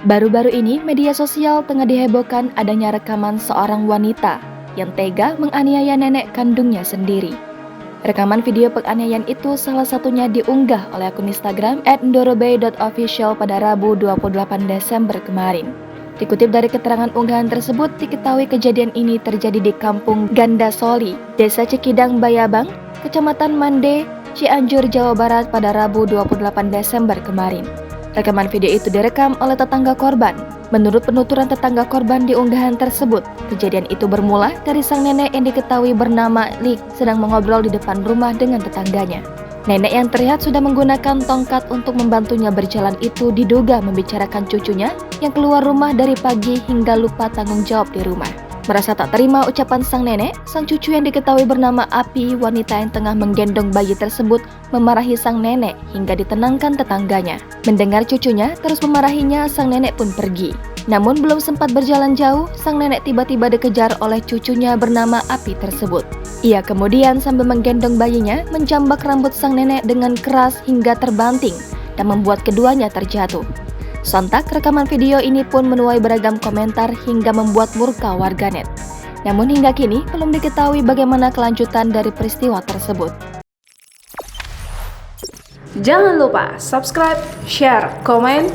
Baru-baru ini, media sosial tengah dihebohkan adanya rekaman seorang wanita yang tega menganiaya nenek kandungnya sendiri. Rekaman video penganiayaan itu salah satunya diunggah oleh akun Instagram @ndorobey.official pada Rabu 28 Desember kemarin. Dikutip dari keterangan unggahan tersebut, diketahui kejadian ini terjadi di Kampung Gandasoli, Desa Cikidang Bayabang, Kecamatan Mande, Cianjur, Jawa Barat pada Rabu 28 Desember kemarin. Rekaman video itu direkam oleh tetangga korban. Menurut penuturan tetangga korban di unggahan tersebut, kejadian itu bermula dari sang nenek yang diketahui bernama Lik sedang mengobrol di depan rumah dengan tetangganya. Nenek yang terlihat sudah menggunakan tongkat untuk membantunya berjalan itu diduga membicarakan cucunya yang keluar rumah dari pagi hingga lupa tanggung jawab di rumah. Merasa tak terima ucapan sang nenek, sang cucu yang diketahui bernama Api, wanita yang tengah menggendong bayi tersebut, memarahi sang nenek hingga ditenangkan tetangganya. Mendengar cucunya terus memarahinya, sang nenek pun pergi. Namun belum sempat berjalan jauh, sang nenek tiba-tiba dikejar oleh cucunya bernama Api tersebut. Ia kemudian sambil menggendong bayinya, menjambak rambut sang nenek dengan keras hingga terbanting dan membuat keduanya terjatuh. Sontak, rekaman video ini pun menuai beragam komentar hingga membuat murka warganet. Namun hingga kini belum diketahui bagaimana kelanjutan dari peristiwa tersebut. Jangan lupa subscribe, share, komen,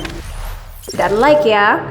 dan like ya!